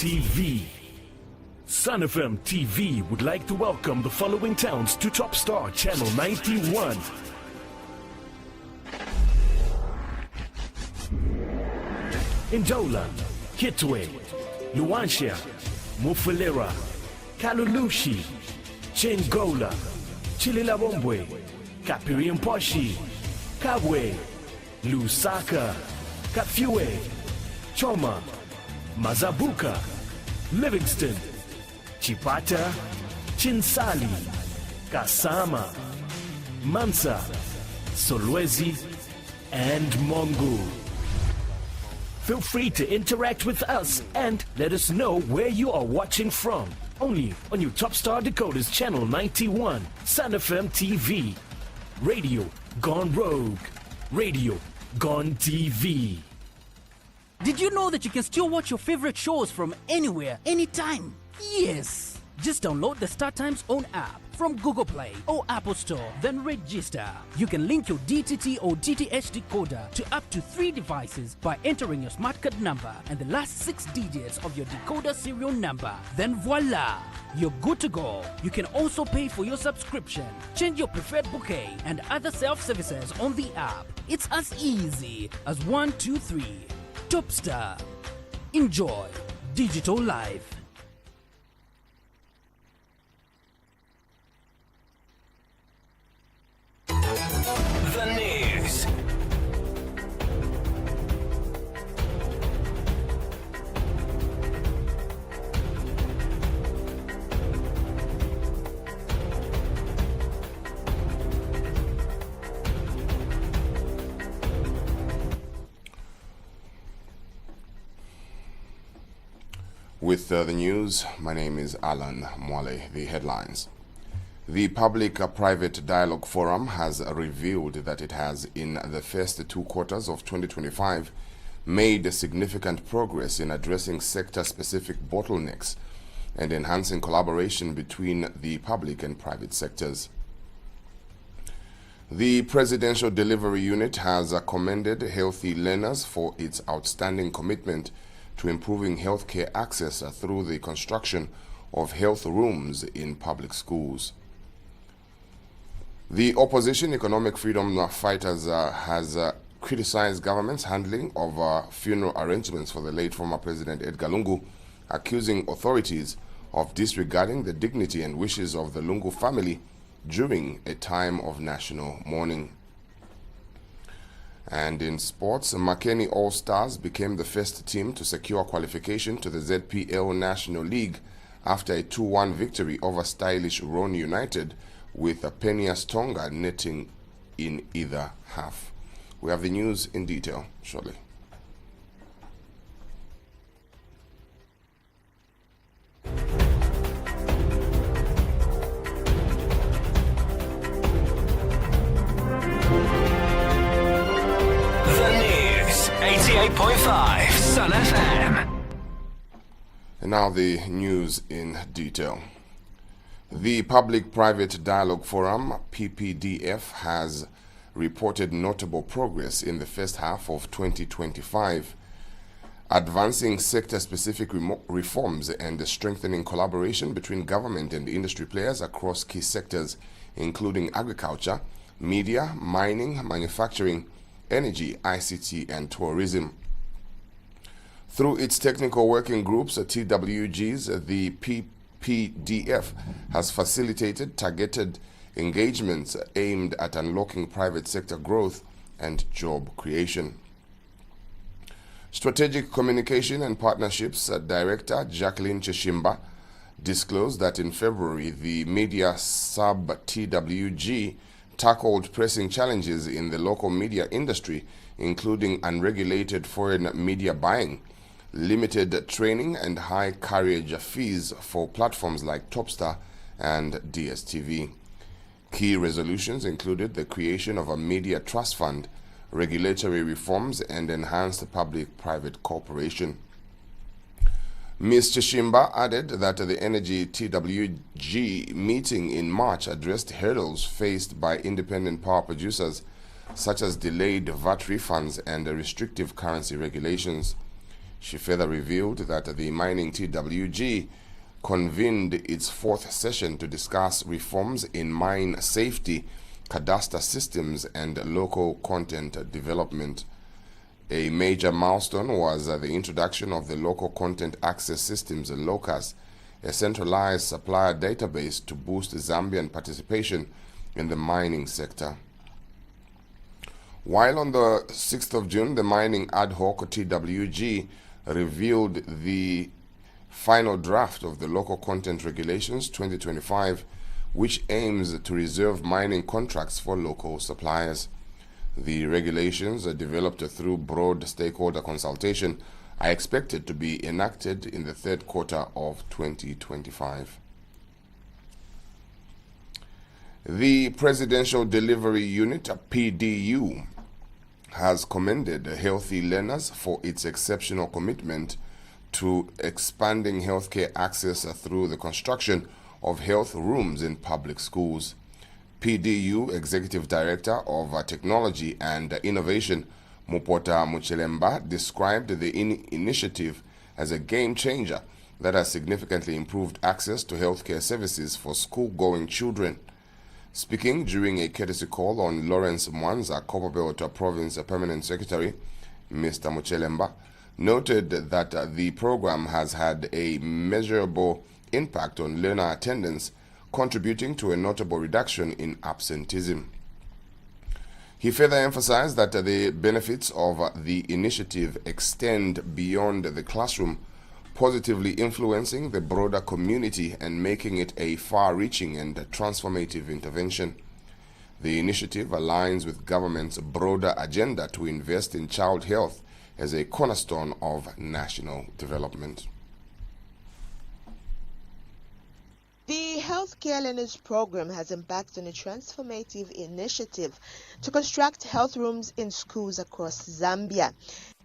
TV. Sun FM TV would like to welcome the following towns to Top Star Channel 91. Ndola, Kitwe, Luanshya, Mufulira, Kalulushi, Chengola, Chililabombwe, Kapiriamposhi, Kabwe, Lusaka, Kapfue, Choma, Mazabuka, Livingston, Chipata, Chinsali, Kasama, Mansa, Solwezi, and Mongu. Feel free to interact with us and let us know where you are watching from. Only on your Top Star Decoders Channel 91, Sun FM TV. Radio Gone Rogue. Radio Gone TV. Did you know that you can still watch your favorite shows from anywhere, anytime? Yes! Just download the StarTime's own app from Google Play or Apple Store, then register. You can link your DTT or DTH decoder to up to 3 devices by entering your smart card number and the last 6 digits of your decoder serial number. Then voila! You're good to go. You can also pay for your subscription, change your preferred bouquet and other self-services on the app. It's as easy as 1, 2, 3. Top Star. Enjoy digital life. The news. With the news, my name is Alan Mwale. The headlines. The Public-Private Dialogue Forum has revealed that it has, in the first 2 quarters of 2025, made significant progress in addressing sector-specific bottlenecks and enhancing collaboration between the public and private sectors. The Presidential Delivery Unit has commended Healthy Learners for its outstanding commitment to improving healthcare access through the construction of health rooms in public schools. The opposition Economic Freedom Fighters has criticized government's handling of funeral arrangements for the late former President Edgar Lungu, accusing authorities of disregarding the dignity and wishes of the Lungu family during a time of national mourning. And in sports, Makeni All-Stars became the first team to secure qualification to the ZPL National League after a 2-1 victory over stylish Roni United, with Penias Tonga netting in either half. We have the news in detail shortly. The news. 88.5 Sun FM. And now the news in detail. The Public-Private Dialogue Forum, PPDF, has reported notable progress in the first half of 2025, advancing sector-specific reforms and strengthening collaboration between government and industry players across key sectors, including agriculture, media, mining, manufacturing, energy, ICT, and tourism. Through its technical working groups, TWGs, the PPDF has facilitated targeted engagements aimed at unlocking private sector growth and job creation. Strategic Communication and Partnerships Director Jacqueline Cheshimba disclosed that in February, the media sub-TWG tackled pressing challenges in the local media industry, including unregulated foreign media buying, limited training, and high carriage fees for platforms like Topstar and DSTV. Key resolutions included the creation of a media trust fund, regulatory reforms, and enhanced public-private cooperation. Ms. Cheshimba added that the Energy TWG meeting in March addressed hurdles faced by independent power producers, such as delayed VAT refunds and restrictive currency regulations. She further revealed that the mining TWG convened its 4th session to discuss reforms in mine safety, cadastre systems, and local content development. A major milestone was the introduction of the Local Content Access Systems, LOCAS, a centralized supplier database to boost Zambian participation in the mining sector. While on the 6th of June, the Mining Ad Hoc TWG revealed the final draft of the Local Content Regulations 2025, which aims to reserve mining contracts for local suppliers. The regulations, developed through broad stakeholder consultation, are expected to be enacted in the 3rd quarter of 2025. The Presidential Delivery Unit, PDU, has commended Healthy Learners for its exceptional commitment to expanding healthcare access through the construction of health rooms in public schools. PDU Executive Director of Technology and Innovation, Mupota Muchelemba, described the initiative as a game changer that has significantly improved access to healthcare services for school-going children. Speaking during a courtesy call on Lawrence Mwanza, Copperbelt Province Permanent Secretary, Mr. Muchelemba noted that the program has had a measurable impact on learner attendance, contributing to a notable reduction in absenteeism. He further emphasized that the benefits of the initiative extend beyond the classroom, positively influencing the broader community and making it a far-reaching and transformative intervention. The initiative aligns with government's broader agenda to invest in child health as a cornerstone of national development. The Healthcare Learners Program has embarked on a transformative initiative to construct health rooms in schools across Zambia,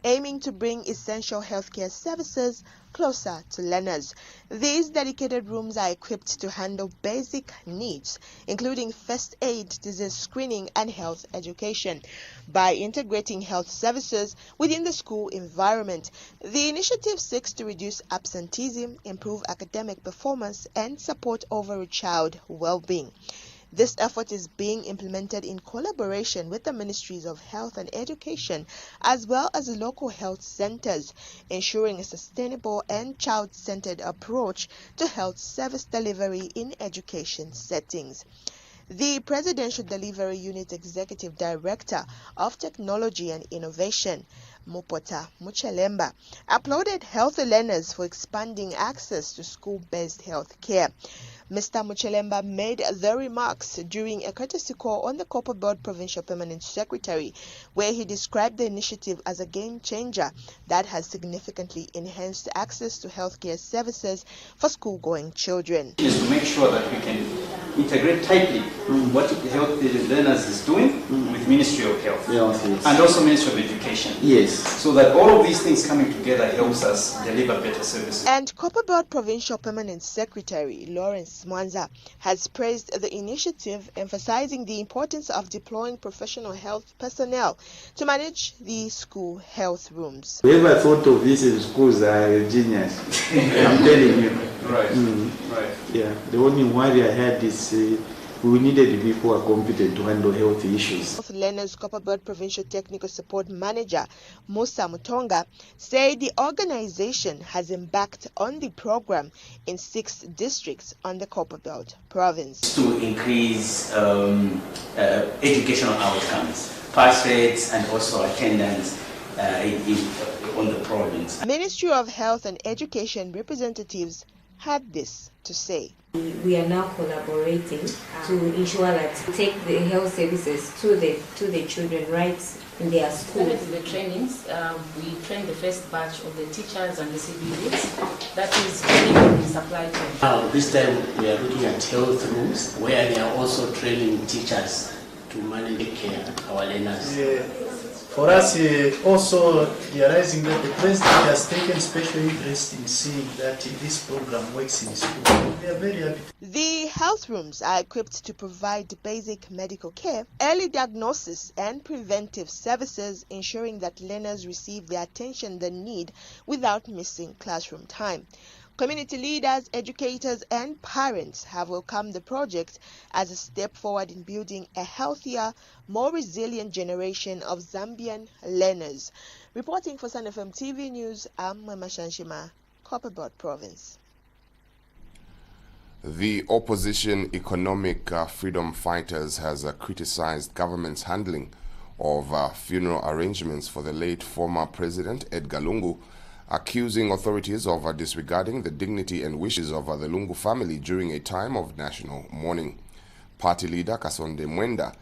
aiming to bring essential healthcare services closer to learners. These dedicated rooms are equipped to handle basic needs, including first aid, disease screening, and health education. By integrating health services within the school environment, the initiative seeks to reduce absenteeism, improve academic performance, and support overall child well-being. This effort is being implemented in collaboration with the Ministries of Health and Education as well as the local health centers, ensuring a sustainable and child-centered approach to health service delivery in education settings. The Presidential Delivery Unit Executive Director of Technology and Innovation, Mupota Muchelemba, applauded healthy learners for expanding access to school-based health care. Mr. Muchelemba made the remarks during a courtesy call on the Copperbelt Provincial Permanent Secretary, where he described the initiative as a game changer that has significantly enhanced access to healthcare services for school-going children. Is to make sure that we can integrate tightly what the health learners is doing with Ministry of Health and also Ministry of Education. Yes. So that all of these things coming together helps us deliver better services. And Copperbelt Provincial Permanent Secretary Lawrence Mwanza has praised the initiative, emphasizing the importance of deploying professional health personnel to manage the school health rooms. Whoever thought of this in schools are genius. I'm telling you. Right. Right. Yeah. The only worry I had is we needed people who are competent to handle health issues. Health Learners Copperbelt Provincial Technical Support Manager Musa Mutonga said the organization has embarked on the program in 6 districts on the Copperbelt province. To increase educational outcomes, pass rates, and also attendance on the province. Ministry of Health and Education representatives had this to say. We are now collaborating to ensure that take the health services to the children right in their schools. The trainings, we train the first batch of the teachers and the civilians. That is training in supply chain. Now, this time we are looking at health rooms where they are also training teachers to manage care our learners. For us, also realizing that the President has taken special interest in seeing that this program works in school. We are very happy. The health rooms are equipped to provide basic medical care, early diagnosis, and preventive services, ensuring that learners receive the attention they need without missing classroom time. Community leaders, educators, and parents have welcomed the project as a step forward in building a healthier, more resilient generation of Zambian learners. Reporting for Sun FM TV News, I'm Mama Shanshima, Copperbelt Province. The opposition economic freedom fighters has criticized government's handling of funeral arrangements for the late former president Edgar Lungu, accusing authorities of disregarding the dignity and wishes of the Lungu family during a time of national mourning. Party leader Kasonde Mwenda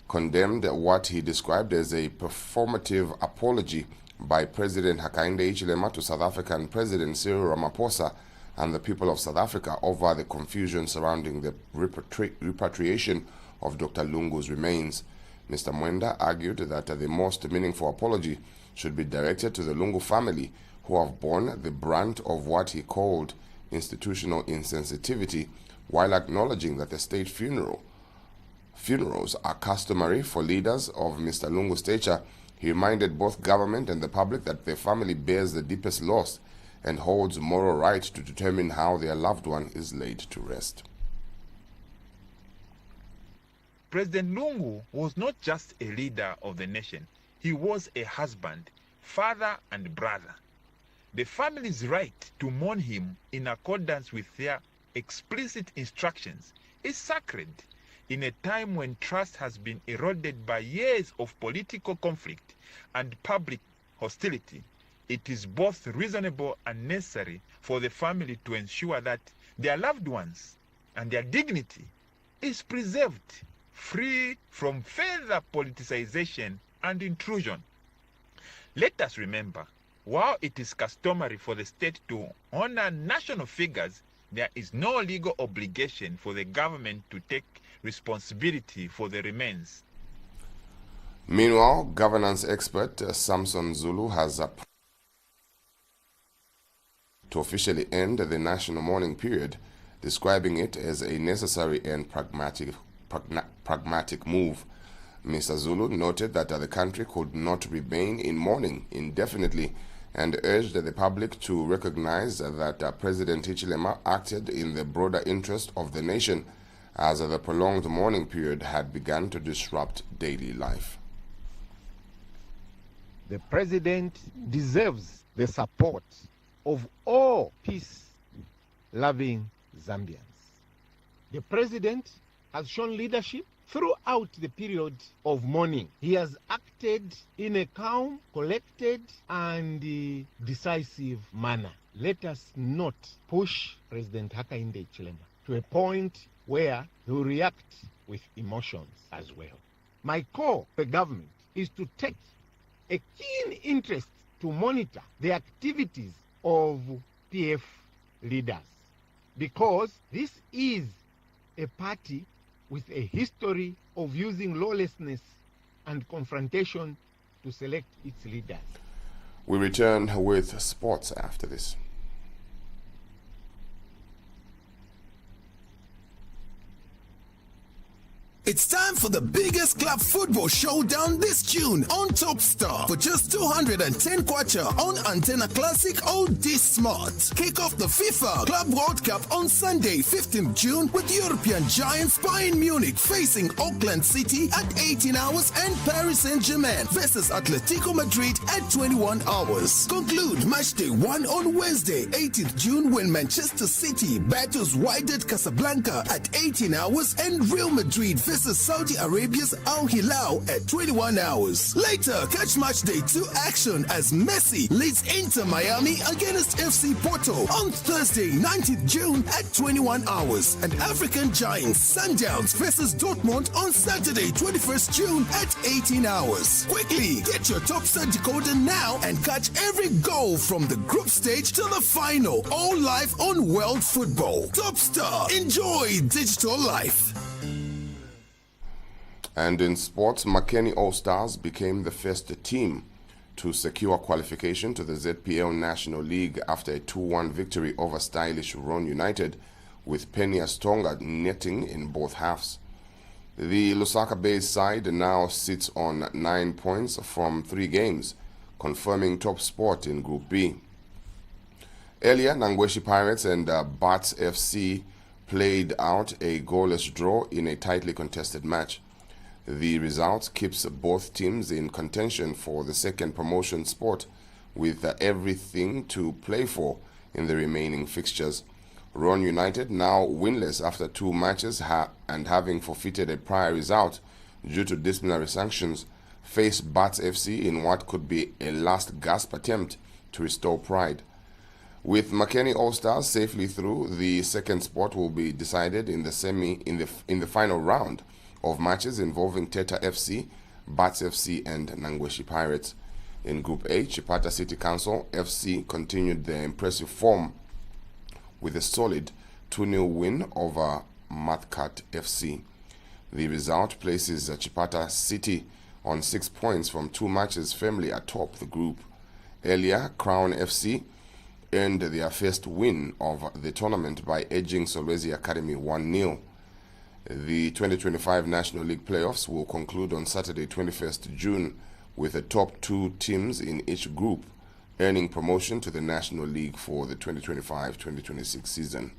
condemned what he described as a performative apology by President Hakainde Hichilema to South African President Cyril Ramaphosa and the people of South Africa over the confusion surrounding the repatriation of Dr. Lungu's remains. Mr. Mwenda argued that the most meaningful apology should be directed to the Lungu family, who have borne the brunt of what he called institutional insensitivity, while acknowledging that the state funerals are customary for leaders of Mr. Lungu's stature. He reminded both government and the public that their family bears the deepest loss and holds moral right to determine how their loved one is laid to rest. President Lungu was not just a leader of the nation, he was a husband, father, and brother. The family's right to mourn him in accordance with their explicit instructions is sacred. In a time when trust has been eroded by years of political conflict and public hostility, it is both reasonable and necessary for the family to ensure that their loved ones and their dignity is preserved, free from further politicization and intrusion. Let us remember, while it is customary for the state to honor national figures, there is no legal obligation for the government to take responsibility for the remains. Meanwhile, governance expert Samson Zulu has to officially end the national mourning period, describing it as a necessary and pragmatic move. Mr. Zulu noted that the country could not remain in mourning indefinitely and urged the public to recognize that President Hichilema acted in the broader interest of the nation, as the prolonged mourning period had begun to disrupt daily life. The president deserves the support of all peace-loving Zambians. The president has shown leadership throughout the period of mourning. He has acted in a calm, collected, and decisive manner. Let us not push President Hakainde Hichilema to a point where he will react with emotions as well. My call to the government is to take a keen interest to monitor the activities of PF leaders, because this is a party with a history of using lawlessness and confrontation to select its leaders. We return with sports after this. It's time for the biggest club football showdown this June on Top Star for just 210 kwacha on Antenna Classic OD Smart. Kick off the FIFA Club World Cup on Sunday, 15th June with European giants Bayern Munich facing Auckland City at 18 hours and Paris Saint-Germain versus Atletico Madrid at 21 hours. Conclude match day 1 on Wednesday, 18th June when Manchester City battles Wydad Casablanca at 18 hours and Real Madrid versus Saudi Arabia's Al Hilal at 21 hours. Later, catch match day 2 action as Messi leads Inter Miami against FC Porto on Thursday, 19th June at 21 hours. And African giants Sundowns versus Dortmund on Saturday, 21st June at 18 hours. Quickly, get your Top Star decoder now and catch every goal from the group stage to the final, all live on World Football. Top Star, enjoy digital life. And in sports, Makeni All-Stars became the first team to secure qualification to the ZPL National League after a 2-1 victory over stylish Ron United, with Phineas Tonga netting in both halves. The Lusaka-based side now sits on 9 points from 3 games, confirming top spot in Group B. Earlier, Nangweshi Pirates and Bats FC played out a goalless draw in a tightly contested match. The result keeps both teams in contention for the second promotion spot, with everything to play for in the remaining fixtures. Ron United, now winless after 2 matches and having forfeited a prior result due to disciplinary sanctions, face Bats FC in what could be a last gasp attempt to restore pride. With Makeni All-Stars safely through, the second spot will be decided in the final round of matches involving Teta FC, Bats FC and Nangweshi Pirates. In Group A, Chipata City Council FC continued their impressive form with a solid 2-0 win over Mathkat FC. The result places Chipata City on 6 points from 2 matches firmly atop the group. Earlier, Crown FC earned their first win of the tournament by edging Solwezi Academy 1-0. The 2025 National League playoffs will conclude on Saturday, 21st June, with the top 2 teams in each group earning promotion to the National League for the 2025-2026 season.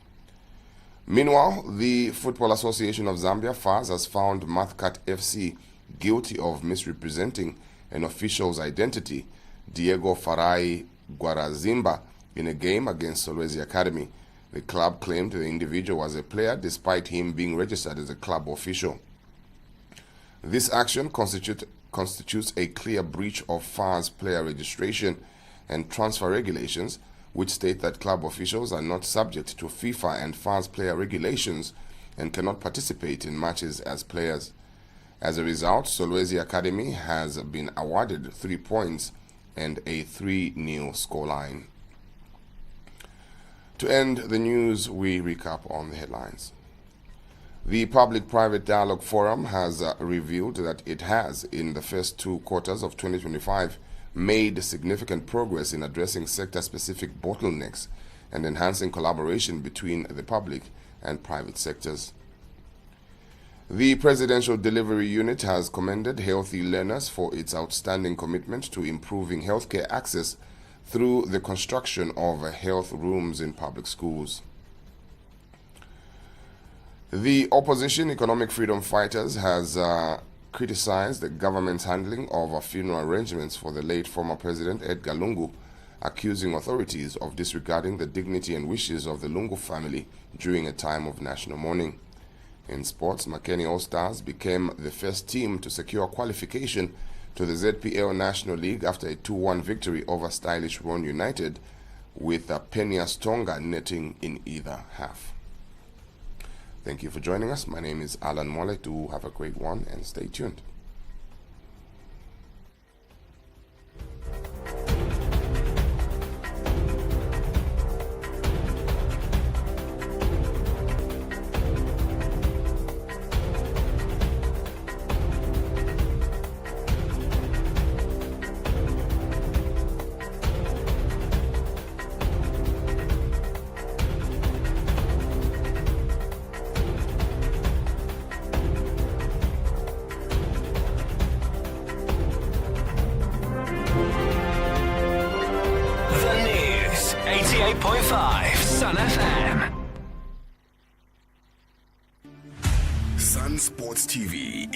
Meanwhile, the Football Association of Zambia, FAZ, has found Mathkat FC guilty of misrepresenting an official's identity, Diego Farai Guarazimba, in a game against Solwezi Academy. The club claimed the individual was a player despite him being registered as a club official. This action constitutes a clear breach of FA's player registration and transfer regulations, which state that club officials are not subject to FIFA and FA's player regulations and cannot participate in matches as players. As a result, Solwezi Academy has been awarded 3 points and a 3-0 scoreline. To end the news, we recap on the headlines. The Public-Private Dialogue Forum has revealed that it has, in the first 2 quarters of 2025, made significant progress in addressing sector-specific bottlenecks and enhancing collaboration between the public and private sectors. The Presidential Delivery Unit has commended Healthy Learners for its outstanding commitment to improving healthcare access through the construction of health rooms in public schools. The opposition Economic Freedom Fighters has criticized the government's handling of funeral arrangements for the late former President Edgar Lungu, accusing authorities of disregarding the dignity and wishes of the Lungu family during a time of national mourning. In sports, Makeni All-Stars became the first team to secure qualification to the ZPL National League after a 2-1 victory over stylish Ron United, with Phineas Tonga netting in either half. Thank you for joining us. My name is Alan Mole. Do have a great one and stay tuned. Sun FM. Sun Sports TV.